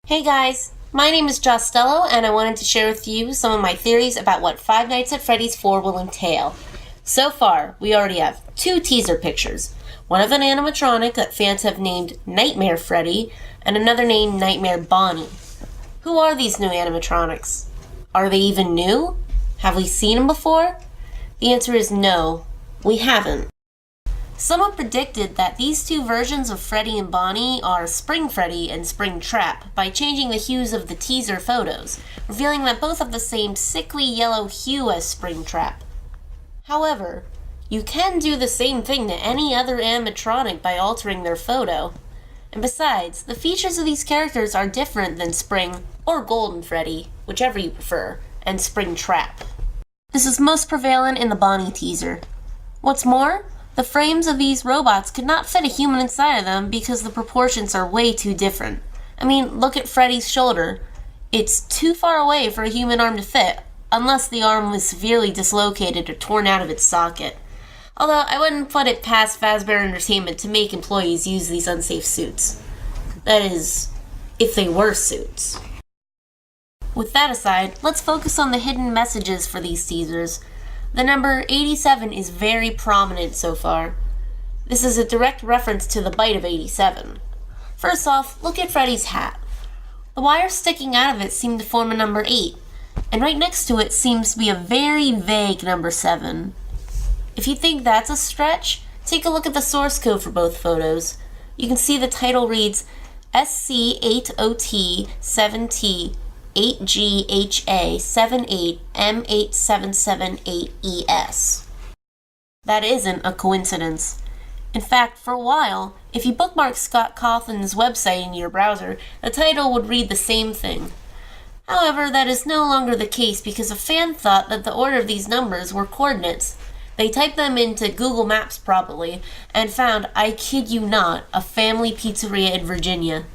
Hey guys, my name is Jostello, and I wanted to share with you some of my theories about what Five Nights at Freddy's 4 will entail. So far, we already have two teaser pictures. One of an animatronic that fans have named Nightmare Freddy, and another named Nightmare Bonnie. Who are these new animatronics? Are they even new? Have we seen them before? The answer is no, we haven't. Someone predicted that these two versions of Freddy and Bonnie are Spring Freddy and Spring Trap by changing the hues of the teaser photos, revealing that both have the same sickly yellow hue as Spring Trap. However, you can do the same thing to any other animatronic by altering their photo. And besides, the features of these characters are different than Spring or Golden Freddy, whichever you prefer, and Spring Trap. This is most prevalent in the Bonnie teaser. What's more, the frames of these robots could not fit a human inside of them because the proportions are way too different. I mean, look at Freddy's shoulder. It's too far away for a human arm to fit, unless the arm was severely dislocated or torn out of its socket. Although, I wouldn't put it past Fazbear Entertainment to make employees use these unsafe suits. That is, if they were suits. With that aside, let's focus on the hidden messages for these teasers. The number 87 is very prominent so far. This is a direct reference to the bite of 87. First off, look at Freddy's hat. The wires sticking out of it seem to form a number 8, and right next to it seems to be a very vague number 7. If you think that's a stretch, take a look at the source code for both photos. You can see the title reads SC80T7T 8GHA78M8778ES. That isn't a coincidence. In fact, for a while, if you bookmark Scott Cawthon's website in your browser, the title would read the same thing. However, that is no longer the case because a fan thought that the order of these numbers were coordinates. They typed them into Google Maps probably, and found, I kid you not, a Family Pizzeria in Virginia.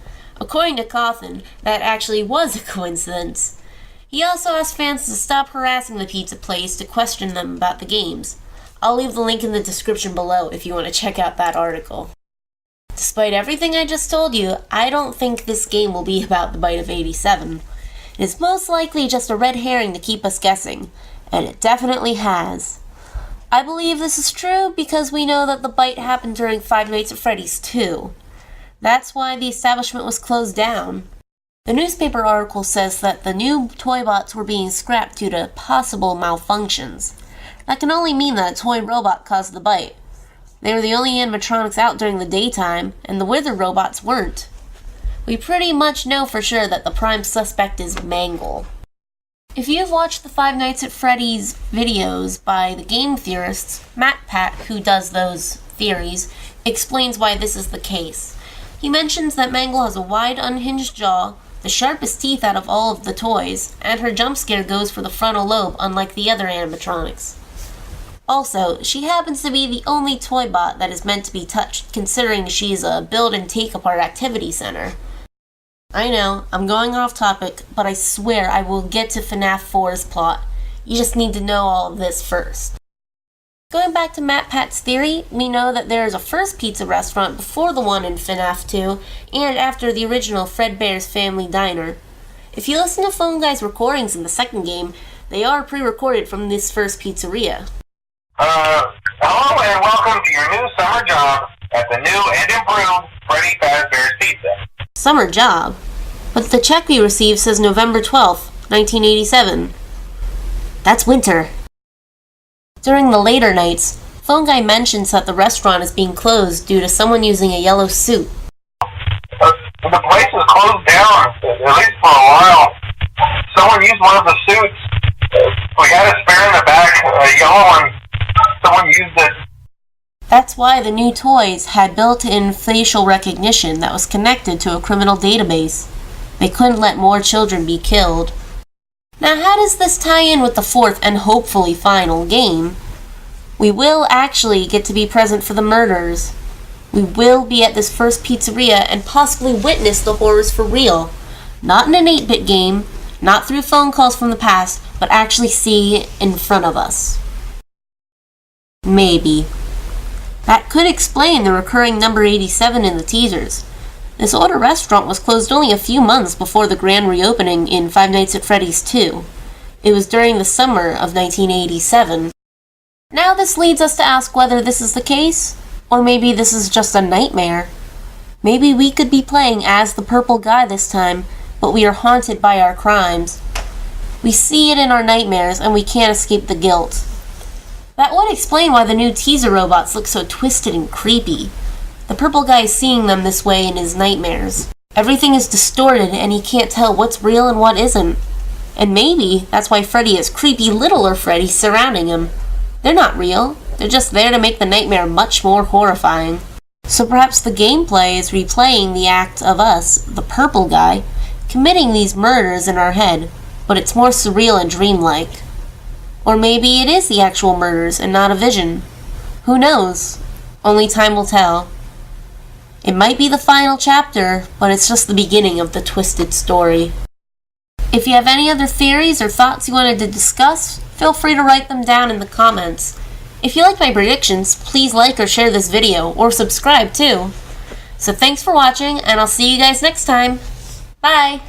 According to Cawthon, that actually was a coincidence. He also asked fans to stop harassing the pizza place to question them about the games. I'll leave the link in the description below if you want to check out that article. Despite everything I just told you, I don't think this game will be about the bite of 87. It is most likely just a red herring to keep us guessing, and it definitely has. I believe this is true because we know that the bite happened during Five Nights at Freddy's 2. That's why the establishment was closed down. The newspaper article says that the new toy bots were being scrapped due to possible malfunctions. That can only mean that a toy robot caused the bite. They were the only animatronics out during the daytime, and the Wither robots weren't. We pretty much know for sure that the prime suspect is Mangle. If you've watched the Five Nights at Freddy's videos by the game theorists, MatPat, who does those theories, explains why this is the case. He mentions that Mangle has a wide, unhinged jaw, the sharpest teeth out of all of the toys, and her jump scare goes for the frontal lobe, unlike the other animatronics. Also, she happens to be the only toy bot that is meant to be touched, considering she's a build and take apart activity center. I know, I'm going off topic, but I swear I will get to Fnaf 4's plot. You just need to know all of this first. Going back to MatPat's theory, we know that there is a first pizza restaurant before the one in Fnaf 2, and after the original Fredbear's Family Diner. If you listen to Phone Guy's recordings in the second game, they are pre-recorded from this first pizzeria. Hello and welcome to your new summer job at the new and improved Freddy Fazbear's Pizza. Summer job? But the check we received says November 12th, 1987. That's winter. During the later nights, Phone Guy mentions that the restaurant is being closed due to someone using a yellow suit. The place is closed down, at least for a while. Someone used one of the suits. We had a spare in the back, a yellow one. Someone used it. That's why the new toys had built-in facial recognition that was connected to a criminal database. They couldn't let more children be killed. Now, how does this tie in with the fourth and hopefully final game? We will actually get to be present for the murders. We will be at this first pizzeria and possibly witness the horrors for real. Not in an 8-bit game, not through phone calls from the past, but actually see in front of us. Maybe. That could explain the recurring number 87 in the teasers. This older restaurant was closed only a few months before the grand reopening in Five Nights at Freddy's 2. It was during the summer of 1987. Now this leads us to ask whether this is the case, or maybe this is just a nightmare. Maybe we could be playing as the purple guy this time, but we are haunted by our crimes. We see it in our nightmares, and we can't escape the guilt. That would explain why the new teaser robots look so twisted and creepy. The purple guy is seeing them this way in his nightmares. Everything is distorted, and he can't tell what's real and what isn't. And maybe that's why Freddy has creepy littler Freddy surrounding him. They're not real. They're just there to make the nightmare much more horrifying. So perhaps the gameplay is replaying the act of us, the purple guy, committing these murders in our head, but it's more surreal and dreamlike. Or maybe it is the actual murders and not a vision. Who knows? Only time will tell. It might be the final chapter, but it's just the beginning of the twisted story. If you have any other theories or thoughts you wanted to discuss, feel free to write them down in the comments. If you like my predictions, please like or share this video, or subscribe too. So thanks for watching, and I'll see you guys next time. Bye!